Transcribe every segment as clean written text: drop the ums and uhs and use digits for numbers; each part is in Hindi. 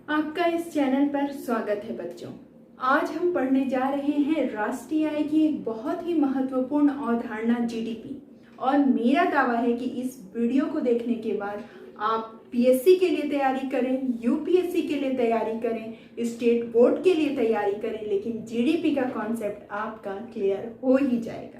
आपका इस चैनल पर स्वागत है बच्चों। आज हम पढ़ने जा रहे हैं राष्ट्रीय आय की एक बहुत ही महत्वपूर्ण अवधारणा जीडीपी। और मेरा दावा है कि इस वीडियो को देखने के बाद आप पीएससी के लिए तैयारी करें, यूपीएससी के लिए तैयारी करें, स्टेट बोर्ड के लिए तैयारी करें, लेकिन जीडीपी का कॉन्सेप्ट आपका क्लियर हो ही जाएगा।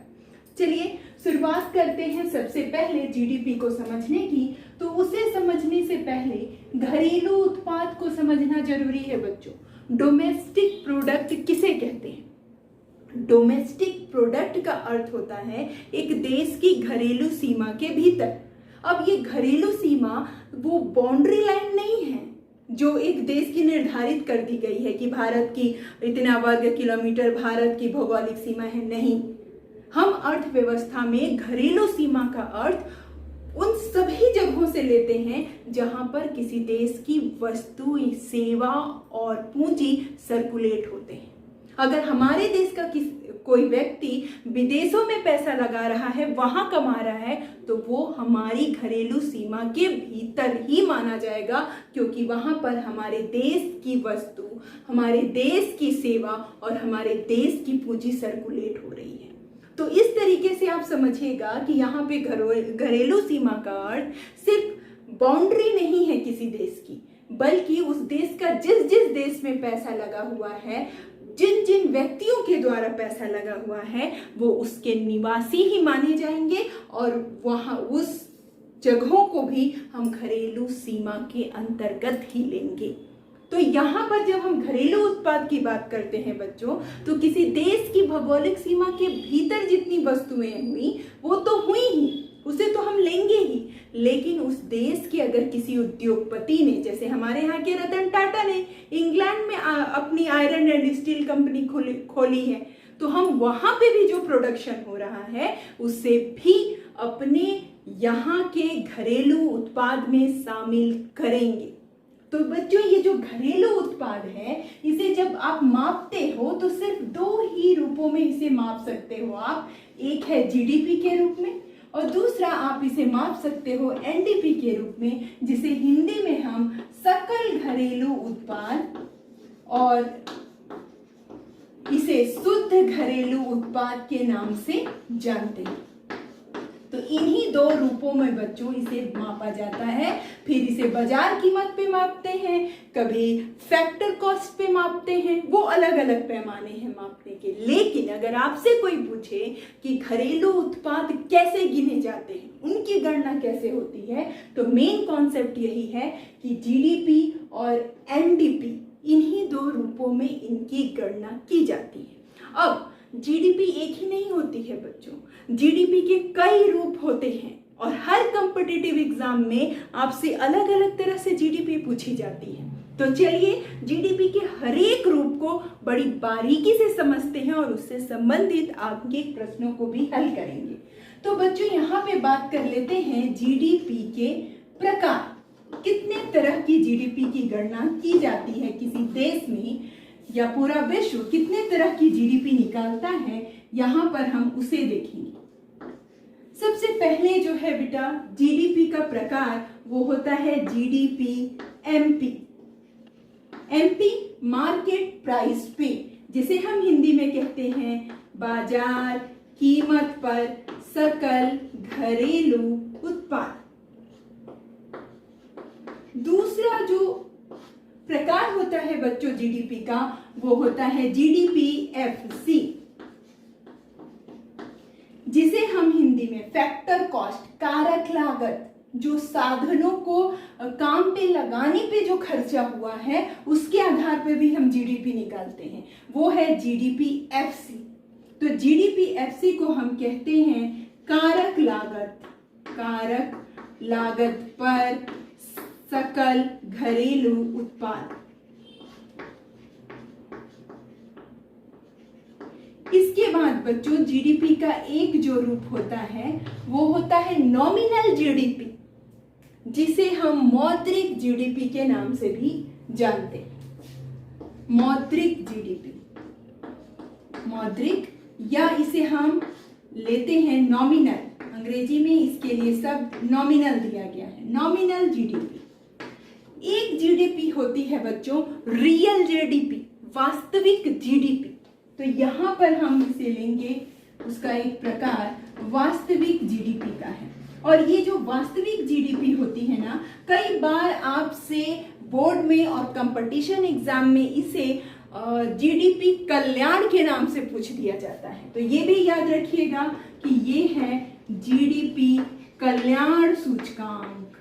चलिए शुरुआत करते हैं सबसे पहले जीडीपी को समझने की। तो उसे समझने से पहले घरेलू उत्पाद को समझना जरूरी है बच्चों। डोमेस्टिक प्रोडक्ट किसे कहते हैं? डोमेस्टिक प्रोडक्ट का अर्थ होता है एक देश की घरेलू सीमा के भीतर। अब ये घरेलू सीमा वो बाउंड्री लाइन नहीं है जो एक देश की निर्धारित कर दी गई है कि भारत की इतना वर्ग किलोमीटर भारत की भौगोलिक सीमा है। नहीं, हम अर्थव्यवस्था में घरेलू सीमा का अर्थ उन सभी जगहों से लेते हैं जहां पर किसी देश की वस्तु, सेवा और पूंजी सर्कुलेट होते हैं। अगर हमारे देश का कोई व्यक्ति विदेशों में पैसा लगा रहा है, वहां कमा रहा है, तो वो हमारी घरेलू सीमा के भीतर ही माना जाएगा, क्योंकि वहां पर हमारे देश की वस्तु, हमारे देश की सेवा और हमारे देश की पूंजी सर्कुलेट हो रही है। तो इस तरीके से आप समझिएगा कि यहाँ पे घरेलू सीमा का अर्थ सिर्फ बाउंड्री नहीं है किसी देश की, बल्कि उस देश का जिस जिस देश में पैसा लगा हुआ है, जिन जिन व्यक्तियों के द्वारा पैसा लगा हुआ है, वो उसके निवासी ही माने जाएंगे और वहाँ उस जगहों को भी हम घरेलू सीमा के अंतर्गत ही लेंगे। तो यहाँ पर जब हम घरेलू उत्पाद की बात करते हैं बच्चों, तो किसी देश की भौगोलिक सीमा के भीतर जितनी वस्तुएं हुई वो तो हुई ही, उसे तो हम लेंगे ही। लेकिन उस देश के अगर किसी उद्योगपति ने, जैसे हमारे यहाँ के रतन टाटा ने इंग्लैंड में अपनी आयरन एंड स्टील कंपनी खोली है, तो हम वहां पे भी जो प्रोडक्शन हो रहा है उसे भी अपने यहाँ के घरेलू उत्पाद में शामिल करेंगे। तो बच्चों, ये जो घरेलू उत्पाद है, इसे जब आप मापते हो तो सिर्फ दो ही रूपों में इसे माप सकते हो आप। एक है जीडीपी के रूप में और दूसरा आप इसे माप सकते हो एनडीपी के रूप में, जिसे हिंदी में हम सकल घरेलू उत्पाद और इसे शुद्ध घरेलू उत्पाद के नाम से जानते हैं। तो इन्हीं दो रूपों में बच्चों इसे मापा जाता है। फिर इसे बाजार कीमत पे मापते हैं, कभी फैक्टर कॉस्ट पे मापते हैं, वो अलग अलग पैमाने हैं मापने के। लेकिन अगर आपसे कोई पूछे कि घरेलू उत्पाद कैसे गिने जाते हैं, उनकी गणना कैसे होती है, तो मेन कॉन्सेप्ट यही है कि जीडीपी और एनडीपी, इन्हीं दो रूपों में इनकी गणना की जाती है। अब जीडीपी एक ही नहीं होती है बच्चों, जीडीपी के कई रूप होते हैं और हर कॉम्पिटिटिव एग्जाम में आपसे अलग अलग तरह से जीडीपी पूछी जाती है। तो चलिए जीडीपी के हर एक रूप को बड़ी बारीकी से समझते हैं और उससे संबंधित आपके प्रश्नों को भी हल करेंगे। तो बच्चों, यहाँ पे बात कर लेते हैं जीडीपी के प्रकार। कितने तरह की जीडीपी की गणना की जाती है किसी देश में, या पूरा विश्व कितने तरह की जीडीपी निकालता है, यहाँ पर हम उसे देखेंगे। सबसे पहले जो है बेटा जीडीपी का प्रकार, वो होता है GDP MP. MP market price पे, जिसे हम हिंदी में कहते हैं बाजार कीमत पर सकल घरेलू उत्पाद। दूसरा जो प्रकार होता है बच्चों जीडीपी का, वो होता है जीडीपी-एफसी, जिसे हम हिंदी में फैक्टर कॉस्ट, कारक लागत, जो साधनों को काम पे लगाने पे जो खर्चा हुआ है उसके आधार पे भी हम जीडीपी निकालते हैं, वो है जीडीपी-एफसी। तो जीडीपी-एफसी को हम कहते हैं कारक लागत पर सकल घरेलू उत्पाद। इसके बाद बच्चों जीडीपी का एक जो रूप होता है वो होता है नॉमिनल जीडीपी, जिसे हम मौद्रिक जीडीपी के नाम से भी जानते हैं। मौद्रिक जीडीपी, मौद्रिक, या इसे हम लेते हैं नॉमिनल, अंग्रेजी में इसके लिए शब्द नॉमिनल दिया गया है, नॉमिनल जीडीपी। एक जीडीपी होती है बच्चों रियल जीडीपी, वास्तविक जीडीपी। तो यहाँ पर हम इसे लेंगे, उसका एक प्रकार वास्तविक जीडीपी का है। और ये जो वास्तविक जीडीपी होती है ना, कई बार आपसे बोर्ड में और कंपटीशन एग्जाम में इसे जीडीपी कल्याण के नाम से पूछ दिया जाता है। तो ये भी याद रखिएगा कि ये है जीडीपी कल्याण सूचकांक।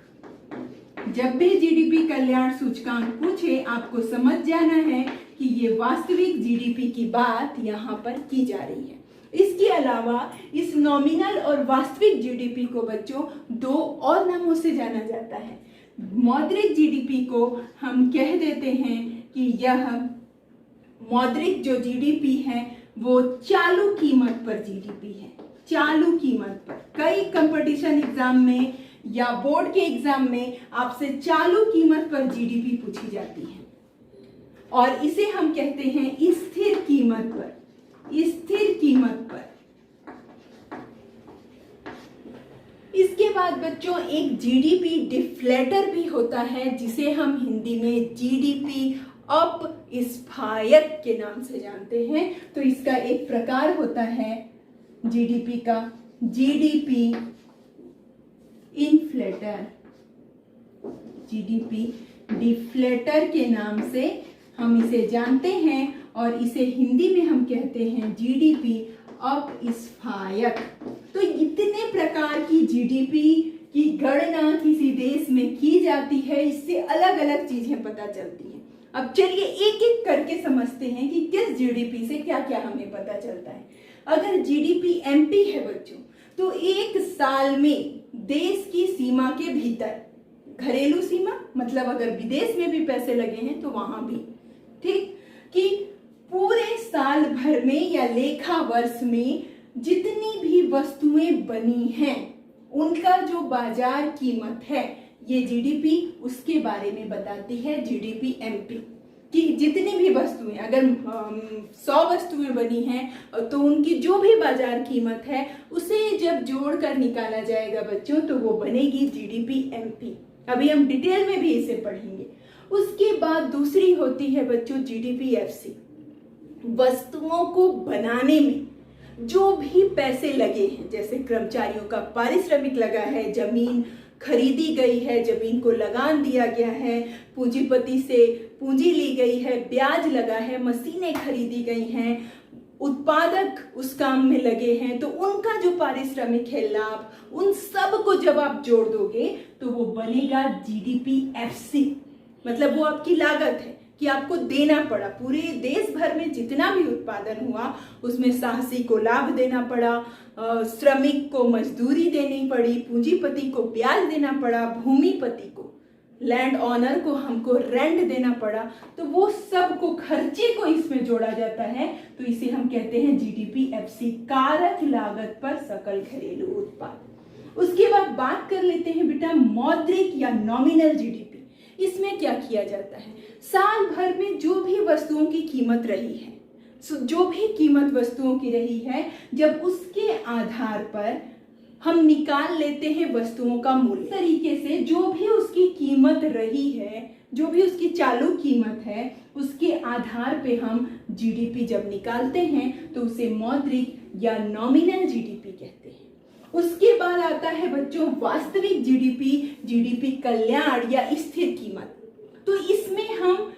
जब भी जीडीपी कल्याण सूचकांक पूछे, आपको समझ जाना है कि ये वास्तविक जीडीपी की बात यहाँ पर की जा रही है। इसके अलावा इस नॉमिनल और वास्तविक जीडीपी को बच्चों दो और नामों से जाना जाता है। मौद्रिक जीडीपी को हम कह देते हैं कि यह मौद्रिक जो जीडीपी है वो चालू कीमत पर जीडीपी है, चालू कीमत पर। कई कंपटीशन एग्जाम में या बोर्ड के एग्जाम में आपसे चालू कीमत पर जीडीपी पूछी जाती है और इसे हम कहते हैं स्थिर कीमत पर, स्थिर कीमत पर। इसके बाद बच्चों एक जीडीपी डिफ्लेटर भी होता है, जिसे हम हिंदी में जीडीपी अपस्फायक के नाम से जानते हैं। तो इसका एक प्रकार होता है जीडीपी का, जीडीपी इन्फ्लेटर, जीडीपी डिफ्लेटर के नाम से हम इसे जानते हैं और इसे हिंदी में हम कहते हैं जीडीपी अपस्फायक। तो इतने प्रकार की जीडीपी की गणना किसी देश में की जाती है, इससे अलग अलग चीजें पता चलती हैं। अब चलिए एक एक करके समझते हैं कि किस जीडीपी से क्या क्या हमें पता चलता है। अगर जीडीपी एमपी है बच्चों, तो एक साल में देश की सीमा के भीतर, घरेलू सीमा मतलब अगर विदेश में भी पैसे लगे हैं तो वहां भी, ठीक, कि पूरे साल भर में या लेखा वर्ष में जितनी भी वस्तुएं बनी हैं उनका जो बाजार कीमत है, ये जीडीपी उसके बारे में बताती है। जीडीपी एमपी कि जितनी भी वस्तुएं, अगर 100 वस्तुएं बनी हैं तो उनकी जो भी बाजार कीमत है उसे जब जोड़कर निकाला जाएगा बच्चों तो वो बनेगी जीडीपी एमपी। अभी हम डिटेल में भी इसे पढ़ेंगे। उसके बाद दूसरी होती है बच्चों जीडीपी एफसी। वस्तुओं को बनाने में जो भी पैसे लगे हैं, जैसे कर्मचारियों का पारिश्रमिक लगा है, जमीन खरीदी गई है, जमीन को लगान दिया गया है, पूंजीपति से पूंजी ली गई है, ब्याज लगा है, मशीनें खरीदी गई हैं, उत्पादक उस काम में लगे हैं, तो उनका जो पारिश्रमिक है, लाभ, उन सब को जब आप जोड़ दोगे तो वो बनेगा जीडीपी एफसी। मतलब वो आपकी लागत है कि आपको देना पड़ा, पूरे देश भर में जितना भी उत्पादन हुआ उसमें साहसी को लाभ देना पड़ा, श्रमिक को मजदूरी देनी पड़ी, पूंजीपति को ब्याज देना पड़ा, भूमिपति को, लैंड ऑनर को हमको रेंट देना पड़ा, तो वो सब को, खर्चे को इसमें जोड़ा जाता है। तो इसे हम कहते हैं जीडीपी एफसी, कारक लागत पर सकल घरेलू उत्पाद। उसके बाद बात कर लेते हैं बेटा मौद्रिक या नॉमिनल जीडीपी। इसमें क्या किया जाता है, साल भर में जो भी वस्तुओं की कीमत रही है, जो भी कीमत वस्तुओं की रही है, जब उसके आधार पर हम निकाल लेते हैं वस्तुओं का मूल्य। तरीके से जो भी उसकी कीमत रही है, जो भी उसकी चालू कीमत है, उसके आधार पे हम जीडीपी जब निकालते हैं तो उसे मौद्रिक या नॉमिनल जीडीपी कहते हैं। उसके बाद आता है बच्चों वास्तविक जीडीपी, जीडीपी कल्याण या स्थिर कीमत। तो इसमें हम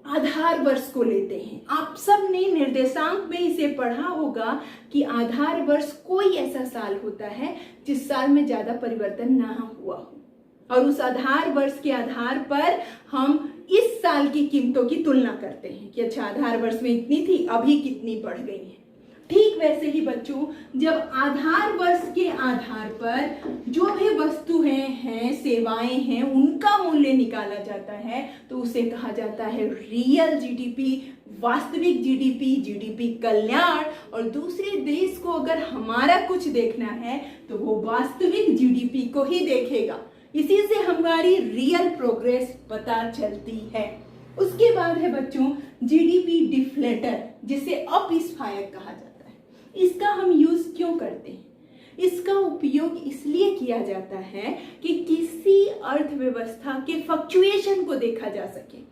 आधार वर्ष को लेते हैं। आप सब ने निर्देशांक में इसे पढ़ा होगा कि आधार वर्ष कोई ऐसा साल होता है जिस साल में ज्यादा परिवर्तन ना हुआ हो, और उस आधार वर्ष के आधार पर हम इस साल की कीमतों की तुलना करते हैं कि अच्छा आधार वर्ष में इतनी थी, अभी कितनी बढ़ गई है। ठीक वैसे ही बच्चों, जब आधार वर्ष के आधार पर जो भी वस्तुएं हैं, सेवाएं हैं, उनका मूल्य निकाला जाता है तो उसे कहा जाता है रियल जीडीपी, वास्तविक जीडीपी, जीडीपी कल्याण। और दूसरे देश को अगर हमारा कुछ देखना है तो वो वास्तविक जीडीपी को ही देखेगा। इसी से हमारी रियल प्रोग्रेस पता चलती है। उसके बाद है बच्चों जीडीपी डिफ्लेटर, जिसे अपस्फायक कहा जाता है। इसका हम यूज क्यों करते हैं? इसका उपयोग इसलिए किया जाता है कि किसी अर्थव्यवस्था के फ्लक्चुएशन को देखा जा सके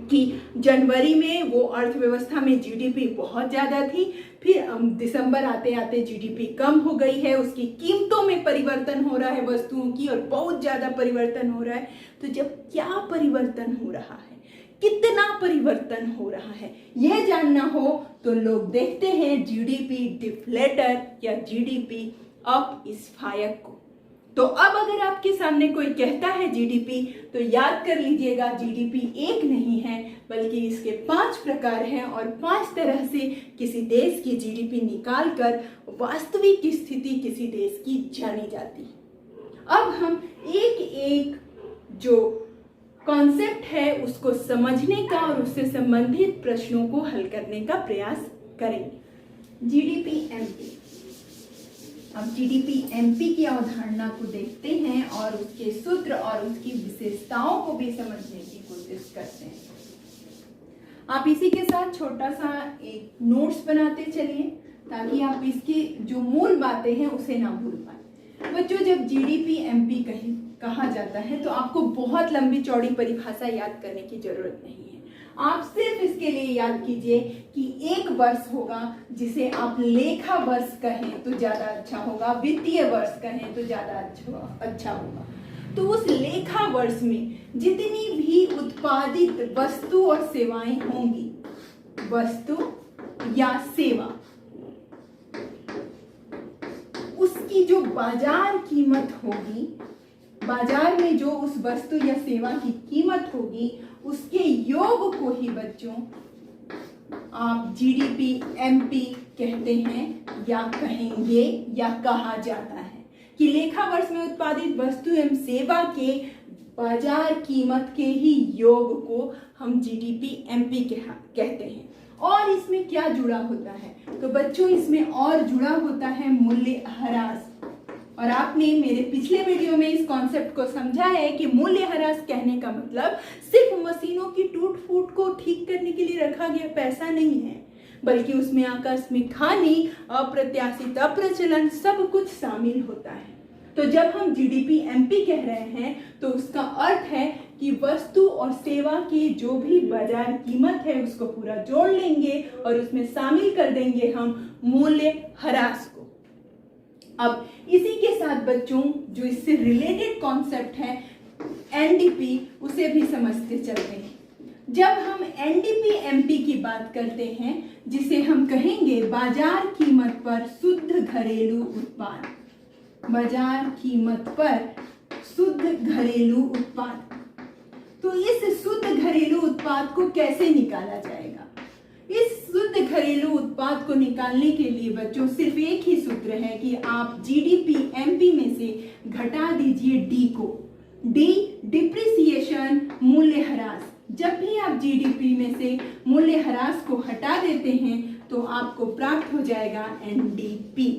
कि जनवरी में वो अर्थव्यवस्था में जीडीपी बहुत ज़्यादा थी, फिर दिसंबर आते आते जीडीपी कम हो गई है, उसकी कीमतों में परिवर्तन हो रहा है वस्तुओं की, और बहुत ज़्यादा परिवर्तन हो रहा है। तो जब क्या परिवर्तन हो रहा है, कितना परिवर्तन हो रहा है, यह जानना हो तो लोग देखते हैं जीडीपी डिफ्लेटर या जीडीपी अप इस फायक को। तो अब अगर आपके सामने कोई कहता है जीडीपी, तो याद कर लीजिएगा जीडीपी एक नहीं है बल्कि इसके 5 प्रकार हैं, और 5 तरह से किसी देश की जीडीपी निकालकर वास्तविक स्थिति किसी देश की जानी जाती है। अब हम एक एक जो कॉन्सेप्ट है उसको समझने का और उससे संबंधित प्रश्नों को हल करने का प्रयास करेंगे। GDP MP. अब जीडीपी एमपी की अवधारणा को देखते हैं और उसके सूत्र और उसकी विशेषताओं को भी समझने की कोशिश करते हैं। आप इसी के साथ छोटा सा एक नोट्स बनाते चलिए ताकि आप इसकी जो मूल बातें हैं उसे ना भूल पाए। बच्चों, जब जीडीपी एमपी कहा जाता है तो आपको बहुत लंबी चौड़ी परिभाषा याद करने की जरूरत नहीं है। आप सिर्फ इसके लिए याद कीजिए कि एक वर्ष होगा जिसे आप लेखा वर्ष कहें तो ज्यादा अच्छा होगा, वित्तीय वर्ष कहें तो ज्यादा अच्छा होगा। तो उस लेखा वर्ष में जितनी भी उत्पादित वस्तु और सेवाएं होंगी, वस्तु या सेवा, उसकी जो बाजार कीमत होगी, बाजार में जो उस वस्तु या सेवा की कीमत होगी, उसके योग को ही बच्चों आप जीडीपी एमपी कहते हैं या कहेंगे या कहा जाता है कि लेखा वर्ष में उत्पादित वस्तु एवं सेवा के बाजार कीमत के ही योग को हम जीडीपी एमपी कहते हैं। और इसमें क्या जुड़ा होता है, तो बच्चों इसमें और जुड़ा होता है मूल्यह्रास। और आपने मेरे पिछले वीडियो में इस कॉन्सेप्ट को समझा है कि मूल्यह्रास कहने का मतलब सिर्फ मशीनों की टूट फूट को ठीक करने के लिए रखा गया पैसा नहीं है, बल्कि उसमें आकस्मिक हानि, अप्रत्याशित अप्रचलन सब कुछ शामिल होता है। तो जब हम जीडीपी एमपी कह रहे हैं तो उसका अर्थ है कि वस्तु और सेवा की जो भी बाजार कीमत है उसको पूरा जोड़ लेंगे और उसमें शामिल कर देंगे हम मूल्यह्रास को। अब इसी के साथ बच्चों जो इससे रिलेटेड कॉन्सेप्ट है एनडीपी, उसे भी समझते चलते हैं। जब हम एनडीपी एमपी की बात करते हैं, जिसे हम कहेंगे बाजार कीमत पर शुद्ध घरेलू उत्पाद, बाजार कीमत पर शुद्ध घरेलू उत्पाद, तो इस शुद्ध घरेलू उत्पाद को कैसे निकाला जाएगा? इस शुद्ध घरेलू उत्पाद को निकालने के लिए बच्चों सिर्फ एक ही सूत्र है कि आप जीडीपी एमपी में से घटा दीजिए डी को। डी डिप्रिसिएशन, मूल्यह्रास। जब भी आप जीडीपी में से मूल्यह्रास को हटा देते हैं तो आपको प्राप्त हो जाएगा एनडीपी।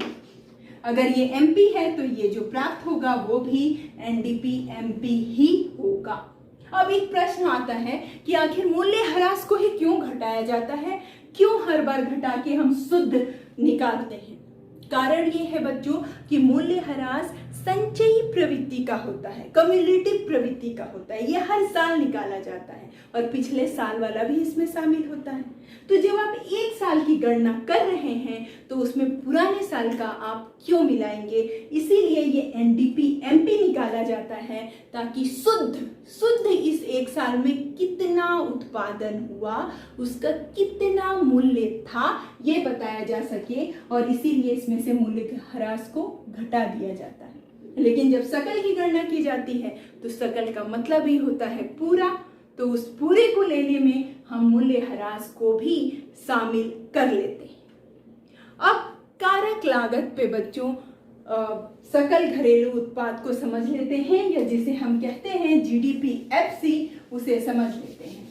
अगर ये एमपी है तो ये जो प्राप्त होगा वो भी एनडीपी एमपी ही होगा। अब एक प्रश्न आता है कि आखिर मूल्यह्रास को ही क्यों घटाया जाता है, क्यों हर बार घटा के हम शुद्ध निकालते हैं? कारण ये है बच्चों कि मूल्यह्रास संचयी प्रवृत्ति का होता है, कम्युलेटिव प्रवृत्ति का होता है। ये हर साल निकाला जाता है और पिछले साल वाला भी इसमें शामिल होता है। तो जब आप एक साल की गणना कर रहे हैं तो उसमें पुराने साल का आप क्यों मिलाएंगे? इसीलिए ये एनडीपी एमपी निकाला जाता है ताकि शुद्ध इस एक साल में कितना उत्पादन हुआ, उसका कितना मूल्य था, ये बताया जा सके, और इसीलिए इसमें से मूल्यह्रास को घटा दिया जाता है। लेकिन जब सकल की गणना की जाती है तो सकल का मतलब ही होता है पूरा, तो उस पूरे को लेने में हम मूल्यह्रास को भी शामिल कर लेते हैं। अब कारक लागत पे बच्चों सकल घरेलू उत्पाद को समझ लेते हैं, या जिसे हम कहते हैं जीडीपी एफसी, उसे समझ लेते हैं।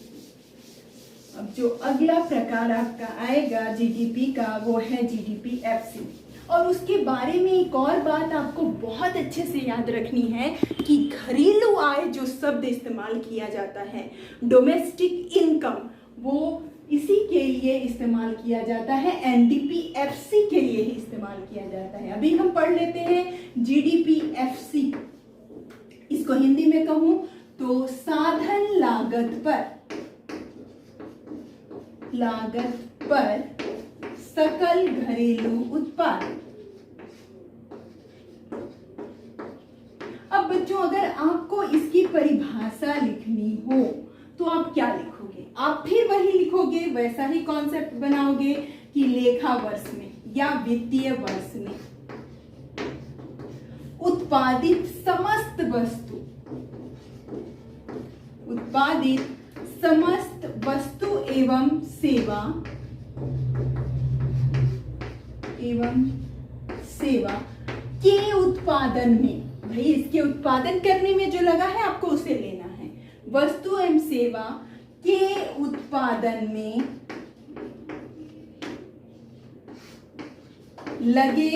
अब जो अगला प्रकार आपका आएगा जीडीपी का वो है जीडीपी एफसी। और उसके बारे में एक और बात आपको बहुत अच्छे से याद रखनी है कि घरेलू आय जो शब्द इस्तेमाल किया जाता है, डोमेस्टिक इनकम, वो इसी के लिए इस्तेमाल किया जाता है, एनडीपीएफसी के लिए ही इस्तेमाल किया जाता है। अभी हम पढ़ लेते हैं जीडीपीएफसी। इसको हिंदी में कहूं तो साधन लागत पर सकल घरेलू उत्पाद। अब बच्चों, अगर आपको इसकी परिभाषा लिखनी हो तो आप क्या लिखोगे? आप फिर वही लिखोगे, वैसा ही कॉन्सेप्ट बनाओगे कि लेखा वर्ष में या वित्तीय वर्ष में उत्पादित समस्त वस्तु एवं सेवा के उत्पादन में, भाई इसके उत्पादन करने में जो लगा है आपको उसे लेना है। वस्तु एवं सेवा के उत्पादन में लगे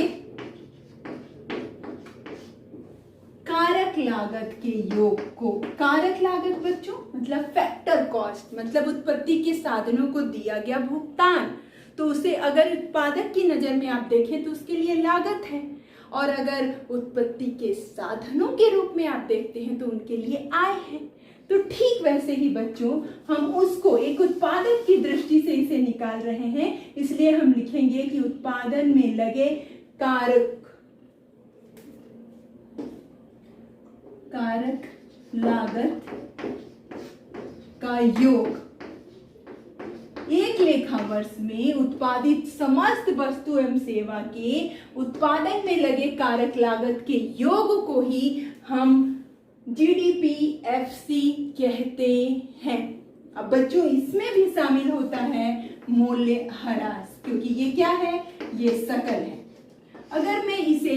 कारक लागत के योग को, कारक लागत बच्चों मतलब फैक्टर कॉस्ट, मतलब उत्पत्ति के साधनों को दिया गया भुगतान, तो उसे अगर उत्पादक की नजर में आप देखें तो उसके लिए लागत है, और अगर उत्पत्ति के साधनों के रूप में आप देखते हैं तो उनके लिए आय है। तो ठीक वैसे ही बच्चों, हम उसको एक उत्पादक की दृष्टि से इसे निकाल रहे हैं, इसलिए हम लिखेंगे कि उत्पादन में लगे कारक लागत का योग एक लेखा वर्ष में उत्पादित समस्त वस्तु एवं सेवा के उत्पादन में लगे कारक लागत के योग को ही हम जीडीपीएफसी कहते हैं। अब बच्चों, इसमें भी शामिल होता है मूल्य ह्रास, क्योंकि ये क्या है? ये सकल है। अगर मैं इसे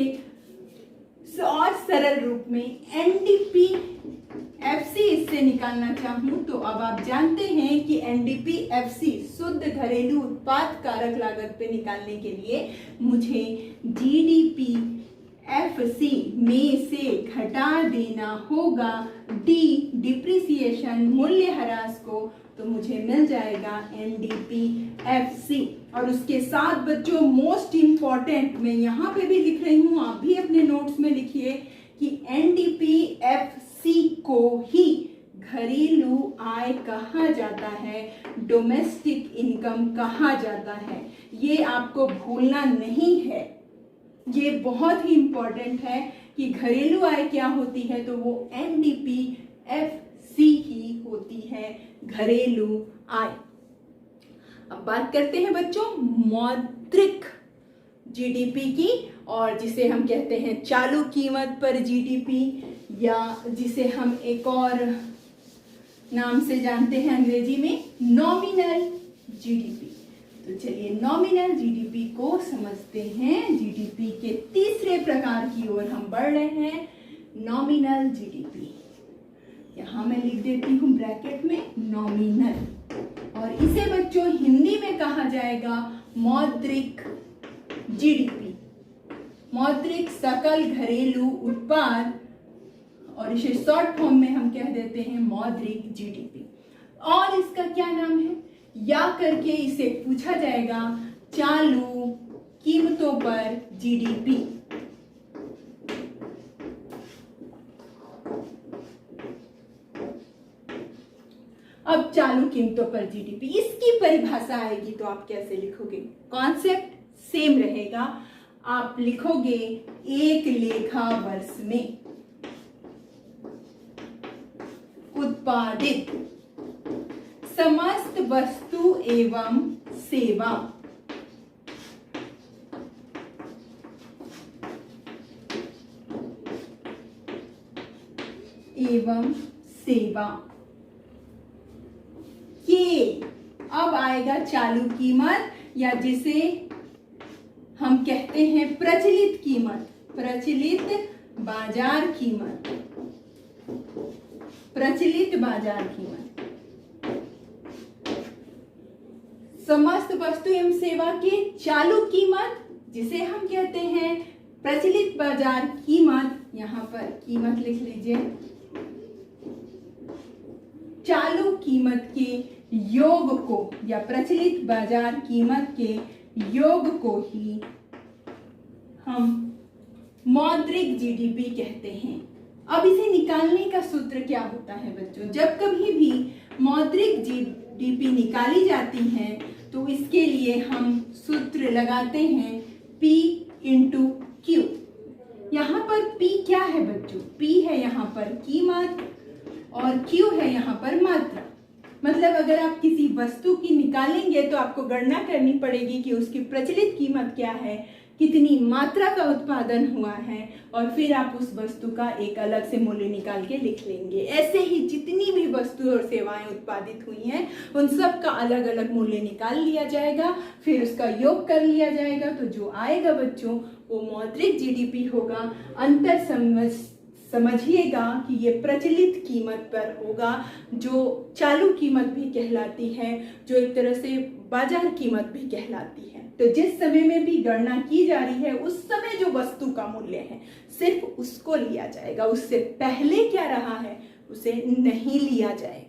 और सरल रूप में एनडीपीएफसी इससे निकालना चाहूं तो अब आप जानते हैं कि एनडीपीएफसी शुद्ध घरेलू उत्पाद कारक लागत पे निकालने के लिए मुझे जीडीपीएफसी में से घटा देना होगा डिप्रिसिएशन मूल्य ह्रास को, तो मुझे मिल जाएगा एनडीपीएफसी। और उसके साथ बच्चों मोस्ट इंपॉर्टेंट मैं यहाँ पे भी लिख रही हूँ, आप भी अपने नोट्स में लिखिए कि एनडीपीएफसी को ही घरेलू आय कहा जाता है, डोमेस्टिक इनकम कहा जाता है। ये आपको भूलना नहीं है, ये बहुत ही इंपॉर्टेंट है कि घरेलू आय क्या होती है, तो वो एनडीपीएफसी ही होती है, घरेलू आय। अब बात करते हैं बच्चों मौद्रिक जीडीपी की, और जिसे हम कहते हैं चालू कीमत पर जीडीपी, या जिसे हम एक और नाम से जानते हैं अंग्रेजी में नॉमिनल जीडीपी। तो चलिए नॉमिनल जीडीपी को समझते हैं। जीडीपी के तीसरे प्रकार की ओर हम बढ़ रहे हैं, नॉमिनल जीडीपी। यहाँ मैं लिख देती हूँ ब्रैकेट में नॉमिनल, और इसे बच्चों हिंदी में कहा जाएगा मौद्रिक जीडीपी, मौद्रिक सकल घरेलू उत्पाद, और इसे शॉर्ट फॉर्म में हम कह देते हैं मौद्रिक जीडीपी। और इसका क्या नाम है, या करके इसे पूछा जाएगा चालू कीमतों पर जीडीपी। अब चालू कीमतों पर जीडीपी, इसकी परिभाषा आएगी तो आप कैसे लिखोगे? कॉन्सेप्ट सेम रहेगा, आप लिखोगे एक लेखा वर्ष में उत्पादित समस्त वस्तु एवं सेवा के, अब आएगा चालू कीमत, या जिसे हम कहते हैं प्रचलित कीमत, प्रचलित बाजार कीमत, प्रचलित बाजार कीमत। समस्त वस्तु एवं सेवा के चालू कीमत, जिसे हम कहते हैं प्रचलित बाजार कीमत, यहां पर कीमत लिख लीजिए। चालू कीमत के योग को या प्रचलित बाजार कीमत के योग को ही हम मौद्रिक जीडीपी कहते हैं। अब इसे निकालने का सूत्र क्या होता है बच्चों? जब कभी भी मौद्रिक जीडीपी निकाली जाती है तो इसके लिए हम सूत्र लगाते हैं P इंटू Q। यहाँ पर P क्या है बच्चों? P है यहाँ पर कीमत और Q है यहाँ पर मात्रा। मतलब अगर आप किसी वस्तु की निकालेंगे तो आपको गणना करनी पड़ेगी कि उसकी प्रचलित कीमत क्या है, कितनी मात्रा का उत्पादन हुआ है, और फिर आप उस वस्तु का एक अलग से मूल्य निकाल के लिख लेंगे। ऐसे ही जितनी भी वस्तु और सेवाएं उत्पादित हुई हैं उन सब का अलग अलग मूल्य निकाल लिया जाएगा, फिर उसका योग कर लिया जाएगा, तो जो आएगा बच्चों वो मौद्रिक जीडीपी होगा। अंतर समझिएगा कि ये प्रचलित कीमत पर होगा, जो चालू कीमत भी कहलाती है, जो एक तरह से बाजार कीमत भी कहलाती है। तो जिस समय में भी गणना की जा रही है उस समय जो वस्तु का मूल्य है सिर्फ उसको लिया जाएगा, उससे पहले क्या रहा है उसे नहीं लिया जाएगा।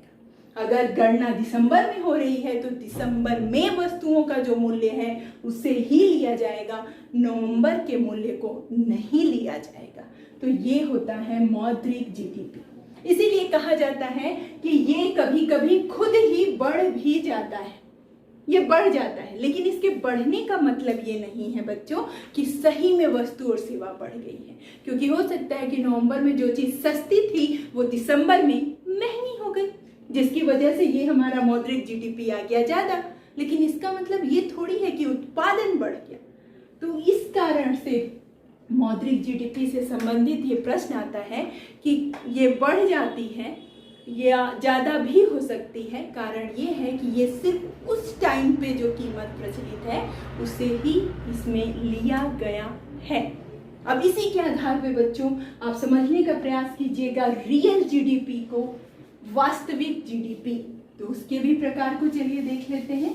अगर गणना दिसंबर में हो रही है तो दिसंबर में वस्तुओं का जो मूल्य है उसे ही लिया जाएगा, नवंबर के मूल्य को नहीं लिया जाएगा। तो ये होता है मौद्रिक जीडीपी। इसीलिए कहा जाता है कि ये कभी कभी खुद ही बढ़ भी जाता है, ये बढ़ जाता है, लेकिन इसके बढ़ने का मतलब ये नहीं है बच्चों कि सही में वस्तु और सेवा बढ़ गई है, क्योंकि हो सकता है कि नवंबर में जो चीज सस्ती थी वो दिसंबर में महंगी हो गई, जिसकी वजह से ये हमारा मौद्रिक जीडीपी आ गया ज्यादा। लेकिन इसका मतलब ये थोड़ी है कि उत्पादन बढ़ गया। तो इस कारण से मौद्रिक जीडीपी से संबंधित ये प्रश्न आता है कि ये बढ़ जाती है या ज़्यादा भी हो सकती है। कारण ये है कि ये सिर्फ उस टाइम पे जो कीमत प्रचलित है उसे ही इसमें लिया गया है। अब इसी के आधार पे बच्चों आप समझने का प्रयास कीजिएगा रियल जीडीपी को, वास्तविक जीडीपी। तो उसके भी प्रकार को चलिए देख लेते हैं।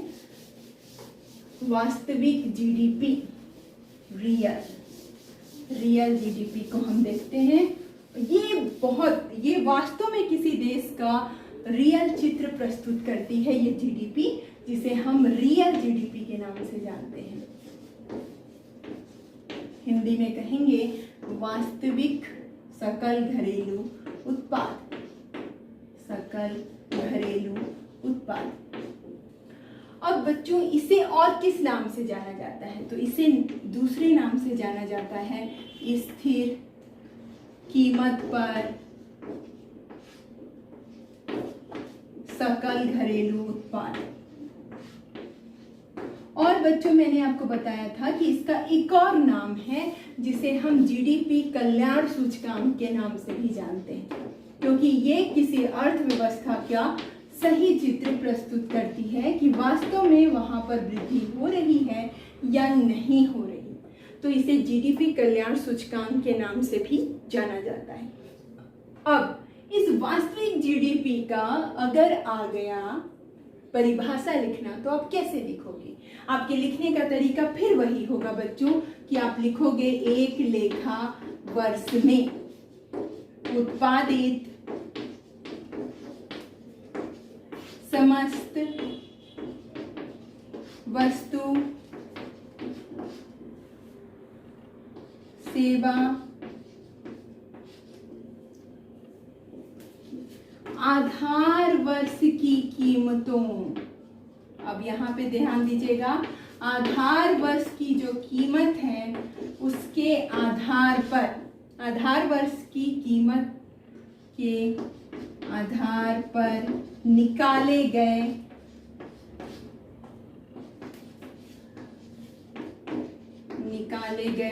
वास्तविक जीडीपी, रियल जीडीपी को हम देखते हैं। ये वास्तव में किसी देश का रियल चित्र प्रस्तुत करती है ये जीडीपी, जिसे हम रियल जीडीपी के नाम से जानते हैं। हिंदी में कहेंगे वास्तविक सकल घरेलू उत्पाद, सकल घरेलू उत्पाद। अब बच्चों इसे और किस नाम से जाना जाता है? तो इसे दूसरे नाम से जाना जाता है स्थिर कीमत पर सकल घरेलू उत्पाद। और बच्चों मैंने आपको बताया था कि इसका एक और नाम है जिसे हम जीडीपी कल्याण सूचकांक के नाम से भी जानते हैं, क्योंकि ये किसी अर्थव्यवस्था का सही चित्र प्रस्तुत करती है कि वास्तव में वहां पर वृद्धि हो रही है या नहीं हो रही। तो इसे जीडीपी कल्याण सूचकांक के नाम से भी जाना जाता है। अब इस वास्तविक जीडीपी का अगर आ गया परिभाषा लिखना तो आप कैसे लिखोगे? आपके लिखने का तरीका फिर वही होगा बच्चों कि आप लिखोगे एक लेखा वर्ष में उत्पादित समस्त वस्तु सेवा आधार वर्ष की कीमतों। अब यहाँ पे ध्यान दीजिएगा, आधार वर्ष की जो कीमत है उसके आधार पर, आधार वर्ष की कीमत के आधार पर निकाले गए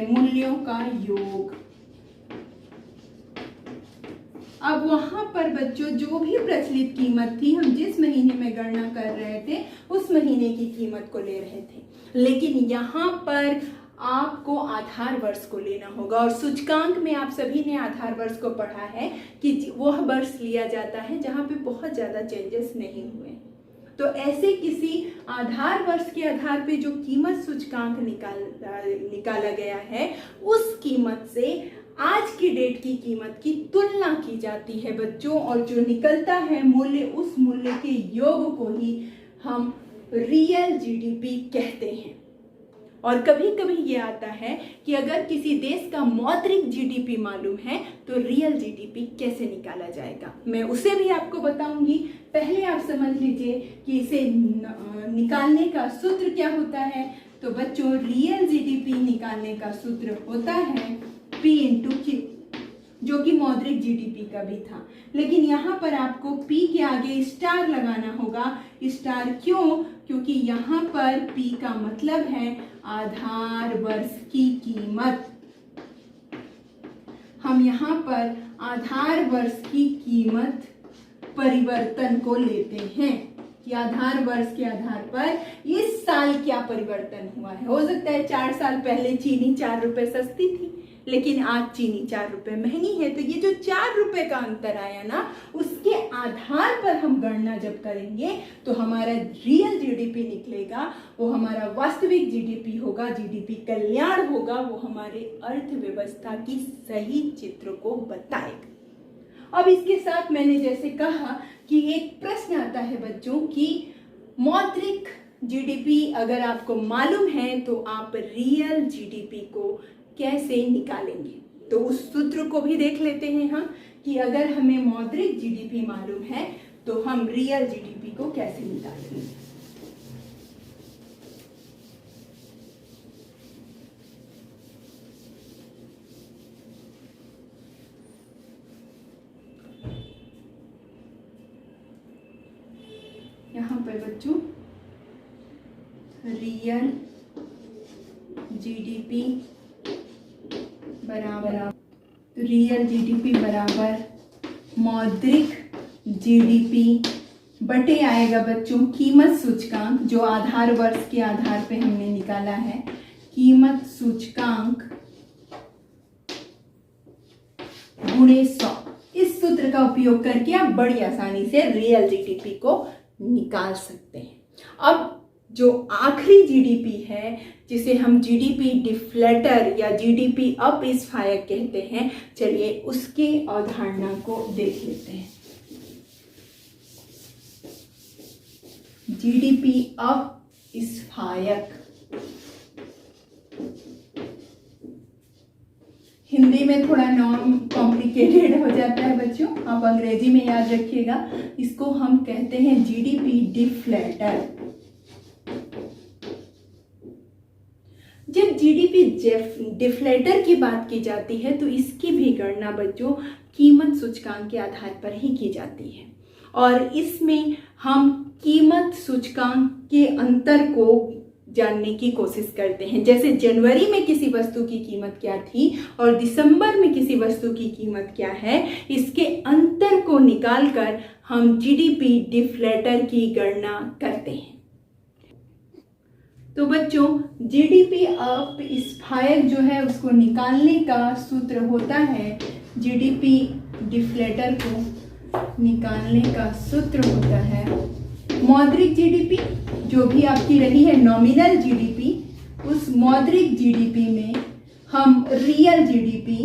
मूल्यों का योग। अब वहां पर बच्चों जो भी प्रचलित कीमत थी, हम जिस महीने में गणना कर रहे थे उस महीने की कीमत को ले रहे थे, लेकिन यहाँ पर आपको आधार वर्ष को लेना होगा। और सूचकांक में आप सभी ने आधार वर्ष को पढ़ा है कि वह वर्ष लिया जाता है जहाँ पे बहुत ज़्यादा चेंजेस नहीं हुए। तो ऐसे किसी आधार वर्ष के आधार पे जो कीमत सूचकांक निकाला गया है उस कीमत से आज की डेट की कीमत की तुलना की जाती है बच्चों, और जो निकलता है मूल्य, उस मूल्य के योग को ही हम रियल जीडीपी कहते हैं। और कभी कभी ये आता है कि अगर किसी देश का मौद्रिक जीडीपी मालूम है तो रियल जीडीपी कैसे निकाला जाएगा, मैं उसे भी आपको बताऊंगी। पहले आप समझ लीजिए कि इसे निकालने का सूत्र क्या होता है। तो बच्चों, रियल जीडीपी निकालने का सूत्र होता है P इंटू Q, जो कि मौद्रिक जीडीपी का भी था, लेकिन यहाँ पर आपको P के आगे स्टार लगाना होगा। स्टार क्यों? क्योंकि यहाँ पर P का मतलब है आधार वर्ष की कीमत। हम यहाँ पर आधार वर्ष की कीमत परिवर्तन को लेते हैं कि आधार वर्ष के आधार पर इस साल क्या परिवर्तन हुआ है। हो सकता है 4 साल पहले चीनी 4 रुपए सस्ती थी, लेकिन आज चीनी 4 रुपए महंगी है। तो ये जो 4 रुपए का अंतर आया ना, उसके आधार पर हम गणना जब करेंगे तो हमारा रियल जीडीपी निकलेगा, वो हमारा वास्तविक जीडीपी होगा, जीडीपी कल्याण होगा, वो हमारे अर्थव्यवस्था की सही चित्र को बताएगा। अब इसके साथ मैंने जैसे कहा कि एक प्रश्न आता है बच्चों कि मौद्रिक जीडीपी अगर आपको मालूम है तो आप रियल जीडीपी को कैसे निकालेंगे। तो उस सूत्र को भी देख लेते हैं हम कि अगर हमें मौद्रिक जीडीपी मालूम है तो हम रियल जीडीपी को कैसे निकालेंगे। यहाँ पर बच्चों रियल जीडीपी बराबर, तो रियल जीडीपी बराबर मौद्रिक जीडीपी बटे आएगा बच्चों कीमत सूचकांक, जो आधार वर्ष के आधार पे हमने निकाला है, कीमत सूचकांक गुणे 100। इस सूत्र का उपयोग करके आप बड़ी आसानी से रियल जीडीपी को निकाल सकते हैं। अब जो आखिरी जीडीपी है, जिसे हम जीडीपी डिफ्लेटर या जीडीपी अपस्फायक कहते हैं, चलिए उसकी अवधारणा को देख लेते हैं। जीडीपी अपस्फायक हिंदी में थोड़ा नॉन कॉम्प्लिकेटेड हो जाता है बच्चों, आप अंग्रेजी में याद रखिएगा। इसको हम कहते हैं जीडीपी डिफ्लेटर। जब जीडीपी डिफ्लेटर की बात की जाती है तो इसकी भी गणना बच्चों कीमत सूचकांक के आधार पर ही की जाती है, और इसमें हम कीमत सूचकांक के अंतर को जानने की कोशिश करते हैं। जैसे जनवरी में किसी वस्तु की कीमत क्या थी और दिसंबर में किसी वस्तु की कीमत क्या है, इसके अंतर को निकालकर हम जीडीपी डिफ्लेटर की गणना करते हैं। तो बच्चों, जीडीपी अपस्फायक जो है उसको निकालने का सूत्र होता है, जीडीपी डिफ्लेटर को निकालने का सूत्र होता है मौद्रिक जीडीपी, जो भी आपकी रही है नॉमिनल जीडीपी, उस मौद्रिक जीडीपी में हम रियल जीडीपी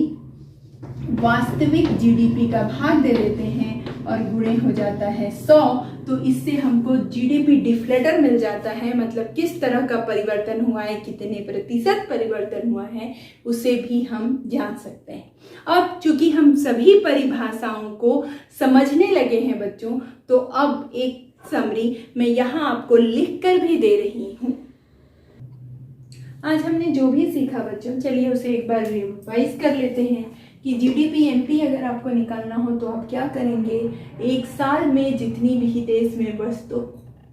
वास्तविक जीडीपी का भाग दे देते हैं और गुणे हो जाता है 100। तो इससे हमको जीडीपी डिफ्लेटर मिल जाता है, मतलब किस तरह का परिवर्तन हुआ है, कितने प्रतिशत परिवर्तन हुआ है, उसे भी हम जान सकते हैं। अब चूंकि हम सभी परिभाषाओं को समझने लगे हैं बच्चों, तो अब एक समरी मैं यहाँ आपको लिख कर भी दे रही हूँ। आज हमने जो भी सीखा बच्चों, चलिए उसे एक बार रिवाइज कर लेते हैं कि जीडीपी एमपी अगर आपको निकालना हो तो आप क्या करेंगे। एक साल में जितनी भी देश में वस्तु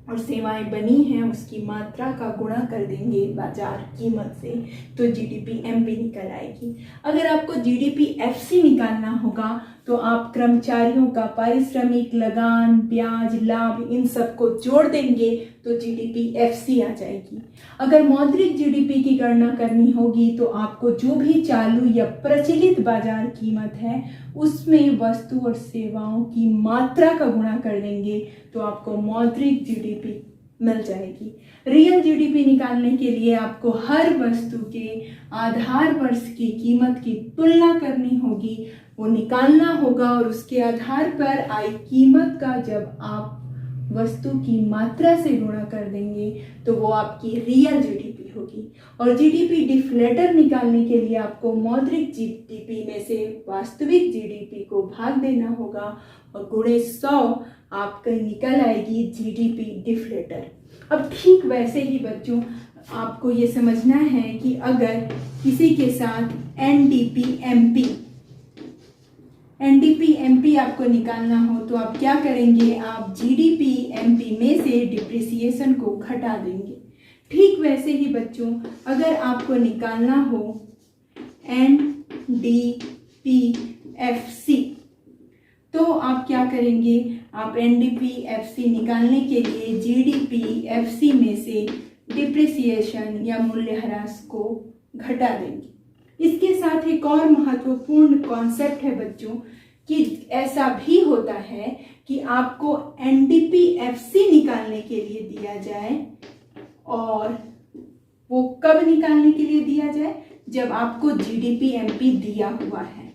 और सेवाएं बनी हैं उसकी मात्रा का गुणा कर देंगे बाजार कीमत से, तो जीडीपी एमपी निकल आएगी। अगर आपको जीडीपी एफसी निकालना होगा तो आप कर्मचारियों का पारिश्रमिक, लगान, ब्याज, लाभ, इन सबको जोड़ देंगे तो जीडीपी एफसी आ जाएगी। अगर मौद्रिक जीडीपी की गणना करनी होगी तो आपको जो भी चालू या प्रचलित बाजार कीमत है उसमें वस्तु और सेवाओं की मात्रा का गुणा कर देंगे तो आपको मौद्रिक जीडीपी मिल जाएगी। रियल जीडीपी निकालने के लिए आपको हर वस्तु के आधार पर उसकी कीमत की तुलना करनी होगी, वो निकालना होगा और उसके आधार पर आई कीमत का जब आप वस्तु की मात्रा से गुणा कर देंगे तो वो आपकी रियल जीडीपी होगी। और जीडीपी डिफ्लेटर निकालने के लिए आपको मौद्रिक जीडीपी में से वास्तविक जीडीपी को भाग देना होगा और गुणे 100 आपका निकल आएगी जीडीपी डिफ्लेटर। अब ठीक वैसे ही बच्चों आपको ये समझना है कि अगर किसी के साथ एनडीपी आपको निकालना हो तो आप क्या करेंगे, आप जीडीपी एमपी में से डिप्रिसिएशन को घटा देंगे। ठीक वैसे ही बच्चों अगर आपको निकालना हो एनडीपीएफसी तो आप क्या करेंगे, आप एनडीपीएफसी निकालने के लिए जीडीपीएफसी में से डिप्रिसिएशन या मूल्यह्रास को घटा देंगे। इसके साथ एक और महत्वपूर्ण कॉन्सेप्ट है बच्चों कि ऐसा भी होता है कि आपको एनडीपीएफसी निकालने के लिए दिया जाए और वो कब निकालने के लिए दिया जाए, जब आपको जीडीपी एमपी दिया हुआ है।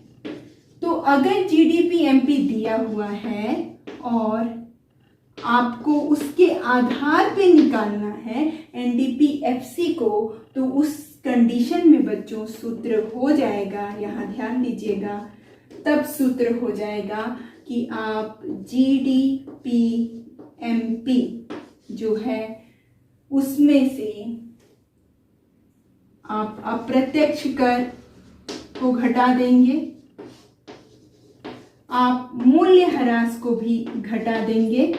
तो अगर जीडीपी एमपी दिया हुआ है और आपको उसके आधार पे निकालना है एनडीपीएफसी को, तो उस कंडीशन में बच्चों सूत्र हो जाएगा, यहाँ ध्यान दीजिएगा, तब सूत्र हो जाएगा कि आप जीडीपी एमपी जो है उसमें से आप अप्रत्यक्ष कर को घटा देंगे, आप मूल्यह्रास को भी घटा देंगे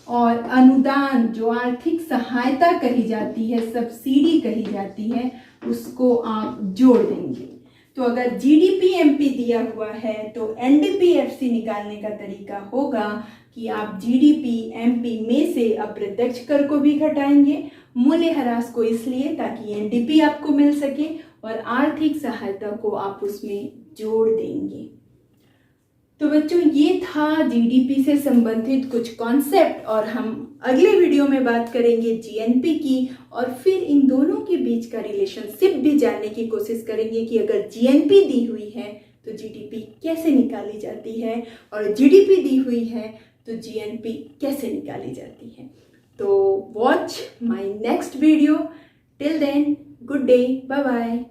और अनुदान जो आर्थिक सहायता कही जाती है, सब्सिडी कही जाती है, उसको आप जोड़ देंगे। तो अगर जीडीपी एमपी दिया हुआ है तो एनडीपीएफसी निकालने का तरीका होगा कि आप जीडीपी एमपी में से अप्रत्यक्ष कर को भी घटाएंगे, मूल्यह्रास को इसलिए ताकि एनडीपी आपको मिल सके और आर्थिक सहायता को आप उसमें जोड़ देंगे। तो बच्चों ये था जीडीपी से संबंधित कुछ कॉन्सेप्ट और हम अगले वीडियो में बात करेंगे जीएनपी की और फिर इन दोनों के बीच का रिलेशनशिप भी जानने की कोशिश करेंगे कि अगर जीएनपी दी हुई है तो जीडीपी कैसे निकाली जाती है और जीडीपी दी हुई है तो जीएनपी कैसे निकाली जाती है। तो watch my next video, till then good day, bye bye.